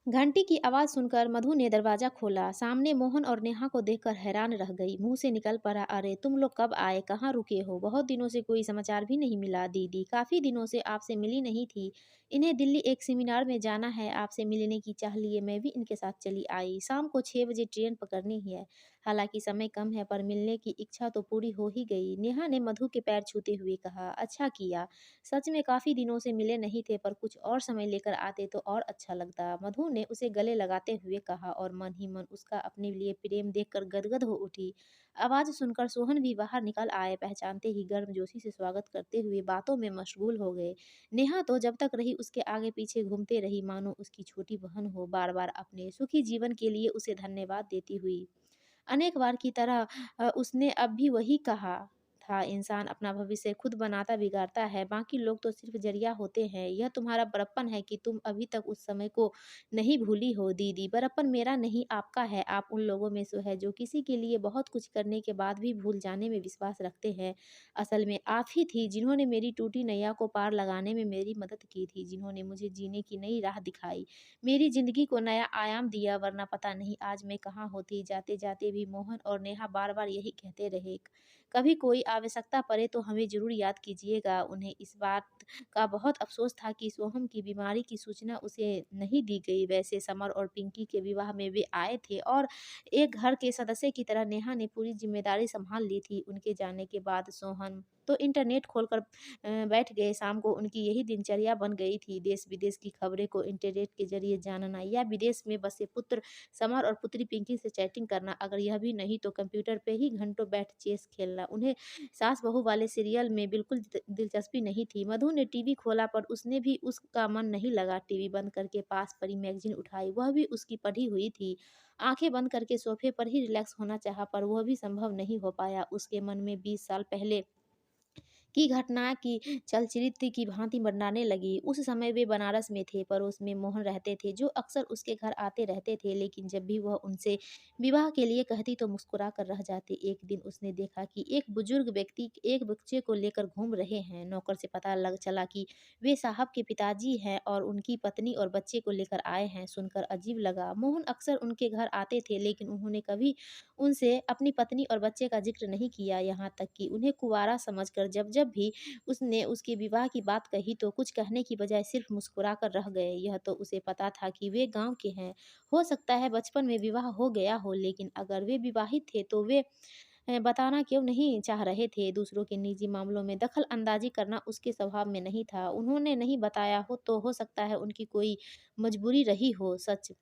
घंटी की आवाज सुनकर मधु ने दरवाजा खोला। सामने मोहन और नेहा को देखकर हैरान रह गई। मुंह से निकल पड़ा, अरे तुम लोग कब आए, कहाँ रुके हो? बहुत दिनों से कोई समाचार भी नहीं मिला। दीदी काफी दिनों से आपसे मिली नहीं थी। इन्हें दिल्ली एक सेमिनार में जाना है, आपसे मिलने की चाह लिए मैं भी इनके साथ चली आई। शाम को 6 बजे ट्रेन पकड़नी ही है। हालांकि समय कम है पर मिलने की इच्छा तो पूरी हो ही गई। नेहा ने मधु के पैर छूते हुए कहा, अच्छा किया। सच में काफ़ी दिनों से मिले नहीं थे पर कुछ और समय लेकर आते तो और अच्छा लगता। मधु ने उसे गले लगाते हुए कहा और मन ही मन उसका अपने लिए प्रेम देखकर गदगद हो उठी। आवाज़ सुनकर सोहन भी बाहर निकल आए। पहचानते ही गर्मजोशी से स्वागत करते हुए बातों में मशगूल हो गए। नेहा तो जब तक रही उसके आगे पीछे घूमते रही मानो उसकी छोटी बहन हो, बार बार अपने सुखी जीवन के लिए उसे धन्यवाद देती हुई। अनेक बार की तरह उसने अब भी वही कहा था, इंसान अपना भविष्य खुद बनाता बिगाड़ता है, बाकी लोग तो सिर्फ जरिया होते हैं। यह तुम्हारा बड़प्पन है कि तुम अभी तक उस समय को नहीं भूली हो। दीदी बड़प्पन मेरा नहीं आपका है। आप उन लोगों में से है जो किसी के लिए बहुत कुछ करने के बाद भी भूल जाने में विश्वास रखते हैं। असल में आप ही थी जिन्होंने मेरी टूटी नैया को पार लगाने में मेरी मदद की थी, जिन्होंने मुझे जीने की नई राह दिखाई, मेरी ज़िंदगी को नया आयाम दिया, वरना पता नहीं आज मैं कहाँ होती। जाते-जाते भी मोहन और नेहा बार-बार यही कहते रहे, कभी कोई आवश्यकता पड़े तो हमें ज़रूर याद कीजिएगा। उन्हें इस बात का बहुत अफ़सोस था कि सोहम की बीमारी की सूचना उसे नहीं दी गई। वैसे समर और पिंकी के विवाह में वे आए थे और एक घर के सदस्य की तरह नेहा ने पूरी ज़िम्मेदारी सँभाल ली थी। उनके जाने के बाद सोहन तो इंटरनेट खोलकर बैठ गए। शाम को उनकी यही दिनचर्या बन गई थी, देश-विदेश की खबरें को इंटरनेट के ज़रिए जानना या विदेश में बसे पुत्र समर और पुत्री पिंकी से चैटिंग करना। अगर यह भी नहीं तो कंप्यूटर पे ही घंटों बैठ चेस खेलना। उन्हें सास-बहू वाले सीरियल में बिल्कुल दिलचस्पी नहीं थी। मधु ने टीवी खोला पर उसने भी उसका मन नहीं लगा। टीवी बंद करके पास पड़ी मैगज़ीन उठाई, वह भी उसकी पढ़ी हुई थी। आँखें बंद करके सोफ़े पर ही रिलैक्स होना चाहा पर वह भी संभव नहीं हो पाया। उसके मन में 20 साल पहले की घटना की चलचित्र की भांति मंडराने लगी। उस समय वे बनारस में थे, पड़ोस में मोहन रहते थे, जो अक्सर उसके घर आते रहते थे, लेकिन जब भी वह उनसे विवाह के लिए कहती तो मुस्कुरा कर रह जाते। एक दिन उसने देखा कि एक बुजुर्ग व्यक्ति एक बच्चे को लेकर घूम रहे हैं। नौकर से पता लग चला कि वे साहब के पिताजी हैं और उनकी पत्नी और बच्चे को लेकर आए हैं। सुनकर अजीब लगा। मोहन अक्सर उनके घर आते थे, लेकिन उन्होंने कभी उनसे अपनी पत्नी और बच्चे का ज़िक्र नहीं किया, यहाँ तक कि उन्हें कुँवारा समझकर जब-जब भी उसने उसके विवाह की बात कही तो कुछ कहने की बजाय सिर्फ़ मुस्कुरा कर रह गए। यह तो उसे पता था कि वे गाँव के हैं, हो सकता है बचपन में विवाह हो गया हो, लेकिन अगर वे विवाहित थे तो वे बताना क्यों नहीं चाह रहे थे? दूसरों के निजी मामलों में दखल-अंदाज़ी करना उसके स्वभाव में नहीं था। उन्होंने नहीं बताया हो तो हो सकता है उनकी कोई मजबूरी रही हो। सच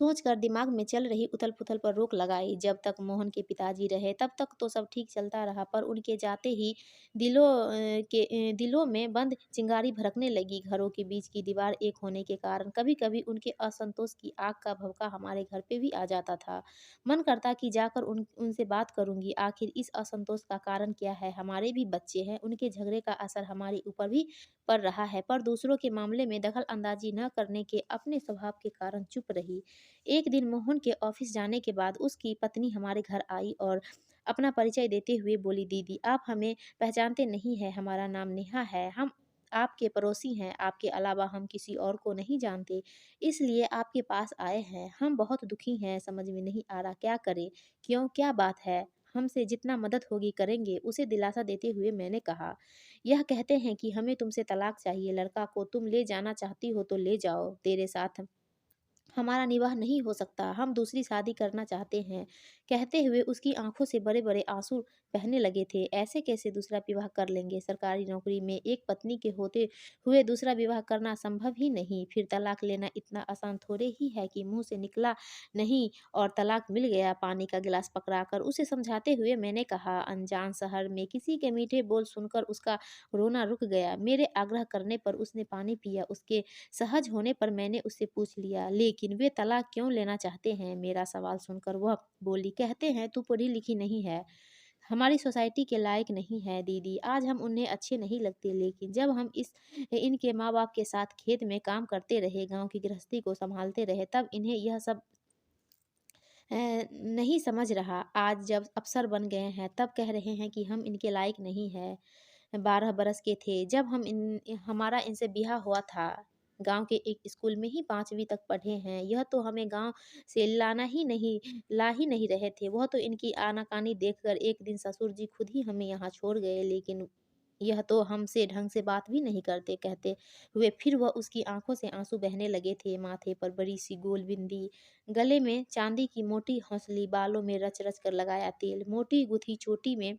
सोचकर दिमाग में चल रही उथल-पुथल पर रोक लगाई। जब तक मोहन के पिताजी रहे तब तक तो सब ठीक चलता रहा, पर उनके जाते ही दिलों में बंद चिंगारी भड़कने लगी। घरों के बीच की दीवार एक होने के कारण कभी-कभी उनके असंतोष की आग का भभका हमारे घर पे भी आ जाता था। मन करता कि जाकर उनसे बात करूँगी, आखिर इस असंतोष का कारण क्या है? हमारे भी बच्चे हैं, उनके झगड़े का असर हमारे ऊपर भी पड़ रहा है, पर दूसरों के मामले में दखल-अंदाज़ी न करने के अपने स्वभाव के कारण चुप रही। एक दिन मोहन के ऑफिस जाने के बाद उसकी पत्नी हमारे घर आई और अपना परिचय देते हुए बोली, दीदी आप हमें पहचानते नहीं हैं, हमारा नाम नेहा है, हम आपके पड़ोसी हैं, आपके अलावा हम किसी और को नहीं जानते, इसलिए आपके पास आए हैं। हम बहुत दुखी हैं, समझ में नहीं आ रहा क्या करें, क्यों, क्या बात है? हमसे जितना मदद होगी करेंगे, उसे दिलासा देते हुए मैंने कहा। यह कहते हैं कि हमें तुमसे तलाक चाहिए, लड़का को तुम ले जाना चाहती हो तो ले जाओ, तेरे साथ हमारा निवाह नहीं हो सकता, हम दूसरी शादी करना चाहते हैं। कहते हुए उसकी आँखों से बड़े-बड़े आँसू बहने लगे थे। ऐसे कैसे दूसरा विवाह कर लेंगे? सरकारी नौकरी में एक पत्नी के होते हुए दूसरा विवाह करना संभव ही नहीं। फिर तलाक लेना इतना आसान थोड़े ही है कि मुँह से निकला नहीं और तलाक मिल गया। पानी का गिलास पकड़ाकर उसे समझाते हुए मैंने कहा, अनजान शहर में किसी के मीठे बोल सुनकर उसका रोना रुक गया। मेरे आग्रह करने पर उसने पानी पिया। उसके सहज होने पर मैंने उससे पूछ लिया, लेकिन वे तलाक क्यों लेना चाहते हैं? मेरा सवाल सुनकर वह बोली, कहते हैं तू पढ़ी लिखी नहीं है, हमारी सोसाइटी के लायक नहीं है। दीदी आज हम उन्हें अच्छे नहीं लगते, लेकिन जब हम इनके माँ बाप के साथ खेत में काम करते रहे, गांव की गृहस्थी को संभालते रहे, तब इन्हें यह सब नहीं समझ रहा। आज जब अफसर बन गए हैं तब कह रहे हैं कि हम इनके लायक नहीं है। 12 बरस के थे जब हमारा इनसे ब्याह हुआ था। गाँव के एक स्कूल में ही 5वीं तक पढ़े हैं। यह तो हमें गाँव से ला ही नहीं रहे थे। वह तो इनकी आनाकानी देखकर एक दिन ससुर जी खुद ही हमें यहाँ छोड़ गए, लेकिन यह तो हमसे ढंग से बात भी नहीं करते, कहते हुए फिर वह उसकी आँखों से आँसू बहने लगे थे। माथे पर बड़ी-सी गोल बिंदी, गले में चाँदी की मोटी हौसली, बालों में रच-रच कर लगाया तेल, मोटी गुथी चोटी में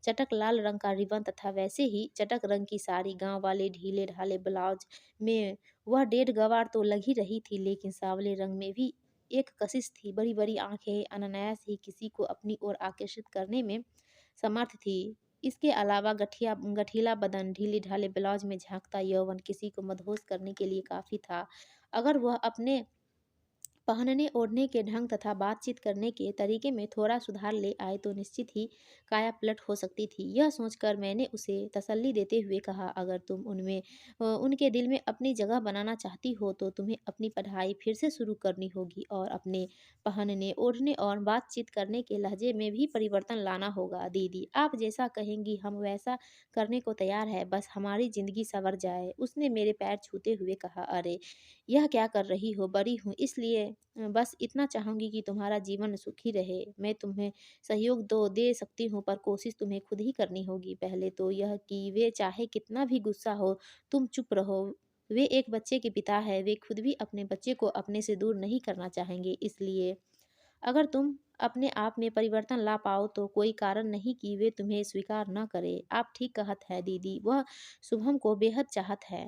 चटक लाल रंग का रिबन तथा वैसे ही चटक रंग की साड़ी, गाँव वाले ढीले-ढाले ब्लाउज में वह डेढ़ गँवार तो लग ही रही थी, लेकिन सांवले रंग में भी एक कशिश थी। बड़ी-बड़ी आँखें अनायास ही किसी को अपनी ओर आकर्षित करने में समर्थ थी। इसके अलावा गठीला बदन, ढीले-ढाले ब्लाउज में झाँकता यौवन किसी को मदहोश करने के लिए काफ़ी था। अगर वह अपने पहनने-ओढ़ने के ढंग तथा बातचीत करने के तरीके में थोड़ा सुधार ले आए तो निश्चित ही काया-पलट हो सकती थी। यह सोचकर मैंने उसे तसल्ली देते हुए कहा, अगर तुम उनके दिल में अपनी जगह बनाना चाहती हो तो तुम्हें अपनी पढ़ाई फिर से शुरू करनी होगी और अपने पहनने-ओढ़ने और बातचीत करने के लहजे में भी परिवर्तन लाना होगा। दीदी, आप जैसा कहेंगी हम वैसा करने को तैयार हैं, बस हमारी ज़िंदगी सँवर जाए। उसने मेरे पैर छूते हुए कहा, अरे! यह क्या कर रही हो? बड़ी हूँ इसलिए बस इतना चाहूँगी कि तुम्हारा जीवन सुखी रहे। मैं तुम्हें सहयोग तो दे सकती हूँ, पर कोशिश तुम्हें खुद ही करनी होगी। पहले तो यह कि वे चाहे कितना भी गुस्सा हो, तुम चुप रहो। वे एक बच्चे के पिता हैं, वे खुद भी अपने बच्चे को अपने से दूर नहीं करना चाहेंगे। इसलिए अगर तुम अपने आप में परिवर्तन ला पाओ तो कोई कारण नहीं कि वे तुम्हें स्वीकार न करें। आप ठीक कहत है दीदी, वह शुभम को बेहद चाहत है।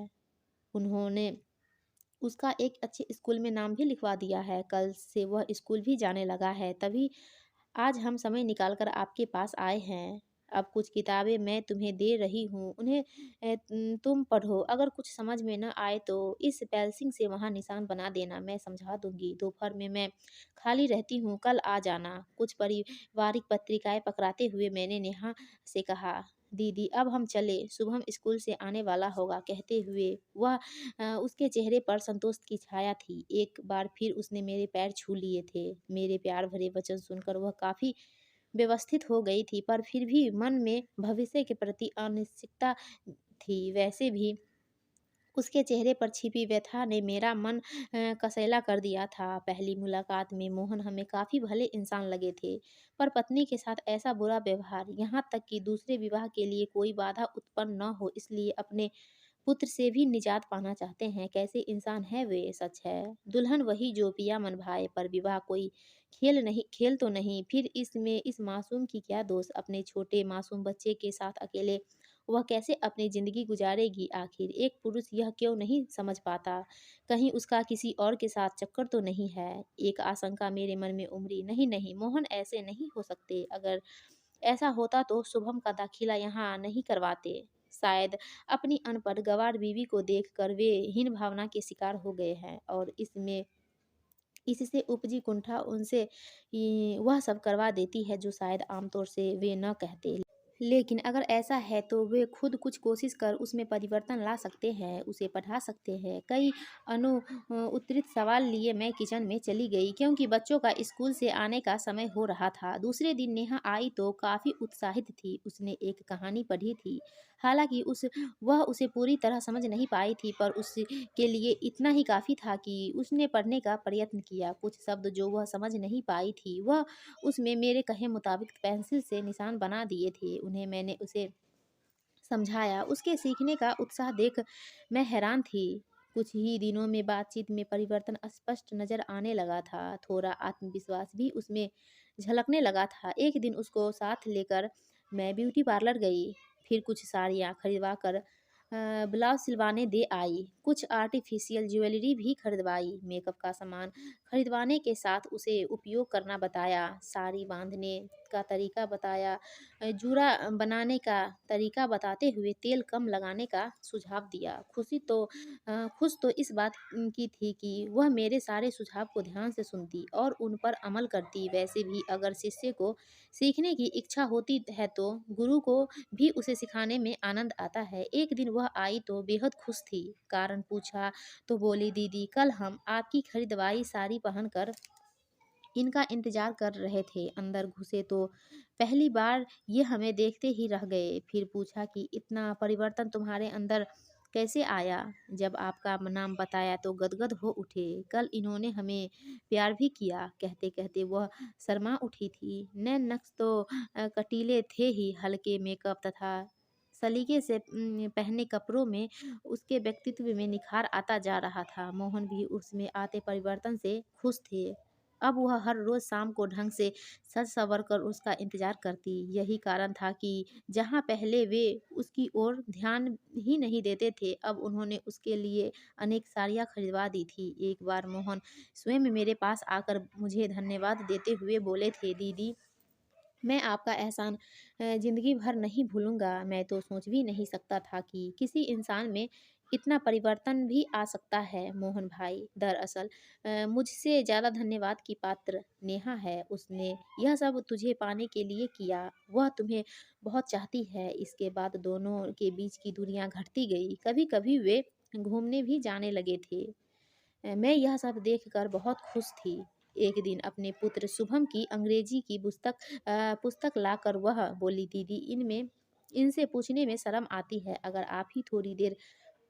उन्होंने उसका एक अच्छे स्कूल में नाम भी लिखवा दिया है। कल से वह स्कूल भी जाने लगा है। तभी आज हम समय निकाल कर आपके पास आए हैं। अब कुछ किताबें मैं तुम्हें दे रही हूँ, उन्हें तुम पढ़ो। अगर कुछ समझ में न आए तो इस पेंसिल से वहाँ निशान बना देना, मैं समझा दूँगी। दोपहर में मैं खाली रहती हूँ, कल आ जाना। कुछ पारिवारिक पत्रिकाएँ पकड़ाते हुए मैंने नेहा से कहा, दीदी अब हम चलें, शुभम स्कूल से आने वाला होगा। कहते हुए वह उसके चेहरे पर संतोष की छाया थी। एक बार फिर उसने मेरे पैर छू लिए थे। मेरे प्यार भरे वचन सुनकर वह काफ़ी व्यवस्थित हो गई थी, पर फिर भी मन में भविष्य के प्रति अनिश्चितता थी। वैसे भी उसके चेहरे पर छिपी व्यथा ने मेरा मन कसैला कर दिया था। पहली मुलाकात में मोहन हमें काफ़ी भले इंसान लगे थे, पर पत्नी के साथ ऐसा बुरा व्यवहार, यहाँ तक कि दूसरे विवाह के लिए कोई बाधा उत्पन्न न हो, इसलिए अपने पुत्र से भी निजात पाना चाहते हैं। कैसे इंसान है वे, सच है। दुल्हन वही जो पिया मन भाए, पर विवाह कोई खेल तो नहीं। फिर इसमें इस मासूम की क्या दोष? अपने छोटे मासूम बच्चे के साथ अकेले वह कैसे अपनी ज़िंदगी गुजारेगी आखिर? एक पुरुष यह क्यों नहीं समझ पाता? कहीं उसका किसी और के साथ चक्कर तो नहीं है? एक आशंका मेरे मन में उमड़ी। नहीं, नहीं, मोहन ऐसे नहीं हो सकते। अगर ऐसा होता तो शुभम का दाखिला यहाँ नहीं करवाते। शायद अपनी अनपढ़ गँवार बीवी को देखकर वे हीन भावना के शिकार हो गए हैं और इससे उपजी कुंठा उनसे वह सब करवा देती है जो शायद आमतौर से वे न कहते। लेकिन अगर ऐसा है तो वे खुद कुछ कोशिश कर उसमें परिवर्तन ला सकते हैं, उसे पढ़ा सकते हैं। कई उत्तरित सवाल लिए मैं किचन में चली गई, क्योंकि बच्चों का स्कूल से आने का समय हो रहा था। दूसरे दिन नेहा आई तो काफ़ी उत्साहित थी। उसने एक कहानी पढ़ी थी। हालांकि वह उसे पूरी तरह समझ नहीं पाई थी, पर उसके लिए इतना ही काफ़ी था कि उसने पढ़ने का प्रयत्न किया। कुछ शब्द जो वह समझ नहीं पाई थी, वह उसमें मेरे कहे मुताबिक पेंसिल से निशान बना दिए थे। उन्हें मैंने उसे समझाया। उसके सीखने का उत्साह देख मैं हैरान थी। कुछ ही दिनों में बातचीत में परिवर्तन स्पष्ट नज़र आने लगा था। थोड़ा आत्मविश्वास भी उसमें झलकने लगा था। एक दिन उसको साथ लेकर मैं ब्यूटी पार्लर गई। फिर कुछ साड़ियाँ खरीदवा कर ब्लाउज सिलवाने दे आई। कुछ आर्टिफिशियल ज्वेलरी भी खरीदवाई। मेकअप का सामान खरीदवाने के साथ उसे उपयोग करना बताया। साड़ी बांधने का तरीका बताया। जूड़ा बनाने का तरीका बताते हुए तेल कम लगाने का सुझाव दिया। खुश तो इस बात की थी कि वह मेरे सारे सुझाव को ध्यान से सुनती और उन पर अमल करती। वैसे भी अगर शिष्य को सीखने की इच्छा होती है तो गुरु को भी उसे सिखाने में आनंद आता है। एक दिन वह आई तो बेहद खुश थी। कारण पूछा तो बोली, दीदी कल हम आपकी खरीदवाई साड़ी पहनकर इनका इंतजार कर रहे थे। अंदर घुसे तो पहली बार ये हमें देखते ही रह गए। फिर पूछा कि इतना परिवर्तन तुम्हारे अंदर कैसे आया? जब आपका नाम बताया तो गदगद हो उठे। कल इन्होंने हमें प्यार भी किया। कहते-कहते वह शर्मा उठी थी। नैन नक्श तो कटीले थे ही, हल्के मेकअप तथा सलीके से पहने कपड़ों में उसके व्यक्तित्व में निखार आता जा रहा था। मोहन भी उसमें आते परिवर्तन से खुश थे। अब वह हर रोज़ शाम को ढंग से सज संवर कर उसका इंतज़ार करती। यही कारण था कि जहाँ पहले वे उसकी ओर ध्यान ही नहीं देते थे, अब उन्होंने उसके लिए अनेक साड़ियाँ खरीदवा दी थी। एक बार मोहन स्वयं मेरे पास आकर मुझे धन्यवाद देते हुए बोले थे, दीदी मैं आपका एहसान ज़िंदगी भर नहीं भूलूँगा। मैं तो सोच भी नहीं सकता था कि किसी इंसान में इतना परिवर्तन भी आ सकता है। मोहन भाई, दरअसल मुझसे ज़्यादा धन्यवाद की पात्र नेहा है। उसने यह सब तुझे पाने के लिए किया। वह तुम्हें बहुत चाहती है। इसके बाद दोनों के बीच की दूरियाँ घटती गई। कभी-कभी वे घूमने भी जाने लगे थे। मैं यह सब देखकर बहुत खुश थी। एक दिन अपने पुत्र शुभम की अंग्रेजी की पुस्तक लाकर वह बोली, दीदी इनमें इनसे पूछने में शर्म आती है। अगर आप ही थोड़ी देर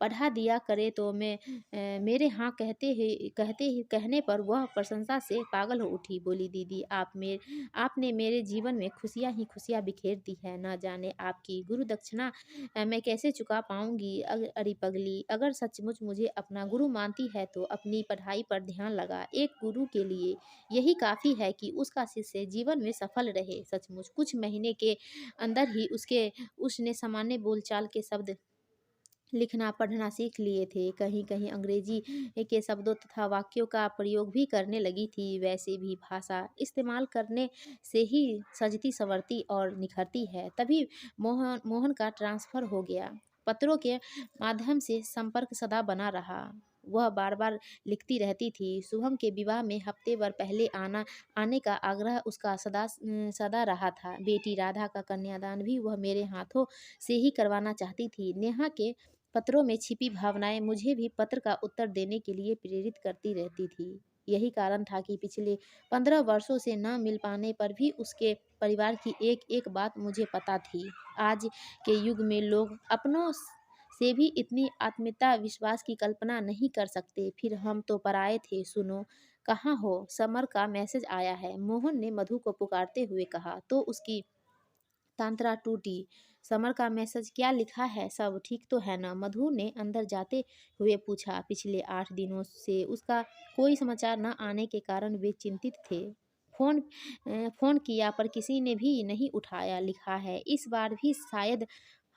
पढ़ा दिया करे तो मेरे हाँ कहते ही कहने पर वह प्रशंसा से पागल हो उठी। बोली, दीदी आपने मेरे जीवन में खुशियाँ ही खुशियाँ बिखेर दी है। न जाने आपकी गुरु दक्षिणा मैं कैसे चुका पाऊंगी। अरे पगली, अगर सचमुच मुझे अपना गुरु मानती है तो अपनी पढ़ाई पर ध्यान लगा। एक गुरु के लिए यही काफ़ी है कि उसका शिष्य जीवन में सफल रहे। सचमुच कुछ महीने के अंदर ही उसने सामान्य बोलचाल के शब्द लिखना पढ़ना सीख लिए थे। कहीं-कहीं अंग्रेजी के शब्दों तथा वाक्यों का प्रयोग भी करने लगी थी। वैसे भी भाषा इस्तेमाल करने से ही सजती-संवरती और निखरती है। तभी मोहन मोहन का ट्रांसफ़र हो गया। पत्रों के माध्यम से संपर्क सदा बना रहा। वह बार-बार लिखती रहती थी। शुभम के विवाह में हफ्ते भर पहले आने का आग्रह उसका सदा रहा था। बेटी राधा का कन्यादान भी वह मेरे हाथों से ही करवाना चाहती थी। नेहा के पत्रों में छिपी भावनाएं मुझे भी पत्र का उत्तर देने के लिए प्रेरित करती रहती थी। यही कारण था कि पिछले 15 वर्षों से न मिल पाने पर भी उसके परिवार की एक-एक बात मुझे पता थी। आज के युग में लोग अपनों से भी इतनी आत्मीयता विश्वास की कल्पना नहीं कर सकते। फिर हम तो पराए थे। सुनो, कहाँ हो? समर का मैसेज आया है। मोहन ने मधु को पुकारते हुए कहा तो उसकी तांत्रा टूटी। समर का मैसेज क्या लिखा है? सब ठीक तो है ना? मधु ने अंदर जाते हुए पूछा। पिछले 8 दिनों से उसका कोई समाचार न आने के कारण वे चिंतित थे। फ़ोन किया पर किसी ने भी नहीं उठाया। लिखा है, इस बार भी शायद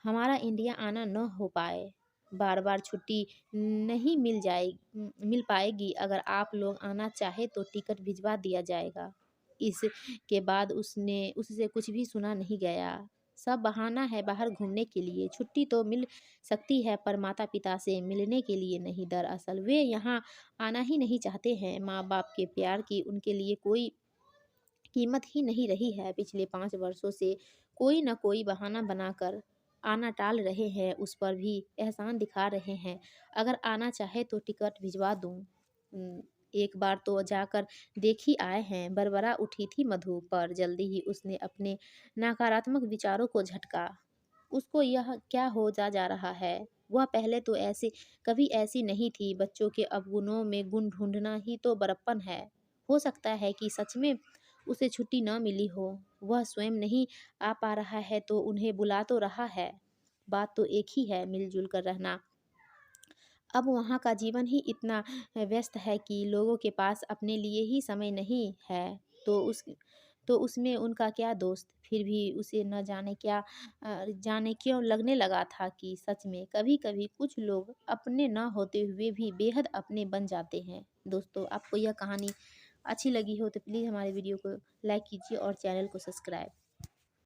हमारा इंडिया आना न हो पाए। बार-बार छुट्टी नहीं मिल पाएगी। अगर आप लोग आना चाहे तो टिकट भिजवा दिया जाएगा। इसके बाद उससे कुछ भी सुना नहीं गया। सब बहाना है बाहर घूमने के लिए। छुट्टी तो मिल सकती है पर माता-पिता से मिलने के लिए नहीं। दरअसल वे यहाँ आना ही नहीं चाहते हैं। माँ-बाप के प्यार की उनके लिए कोई कीमत ही नहीं रही है। पिछले 5 वर्षों से कोई न कोई बहाना बनाकर आना टाल रहे हैं। उस पर भी एहसान दिखा रहे हैं। अगर आना चाहे तो टिकट भिजवा दूँ। एक बार तो जाकर देख ही आए हैं। बरबरा उठी थी मधु, पर जल्दी ही उसने अपने नकारात्मक विचारों को झटका। उसको यह क्या हो जा रहा है? वह पहले तो कभी ऐसी नहीं थी। बच्चों के अवगुणों में गुण ढूँढना ही तो बड़प्पन है। हो सकता है कि सच में उसे छुट्टी न मिली हो। वह स्वयं नहीं आ पा रहा है तो उन्हें बुला तो रहा है। बात तो एक ही है, मिल-जुल कर रहना। अब वहाँ का जीवन ही इतना व्यस्त है कि लोगों के पास अपने लिए ही समय नहीं है। तो उसमें उनका क्या दोस्त? फिर भी उसे न जाने क्यों लगने लगा था कि सच में कभी-कभी कुछ लोग अपने न होते हुए भी बेहद अपने बन जाते हैं। दोस्तों, आपको यह कहानी अच्छी लगी हो तो प्लीज़ हमारे वीडियो को लाइक कीजिए और चैनल को सब्सक्राइब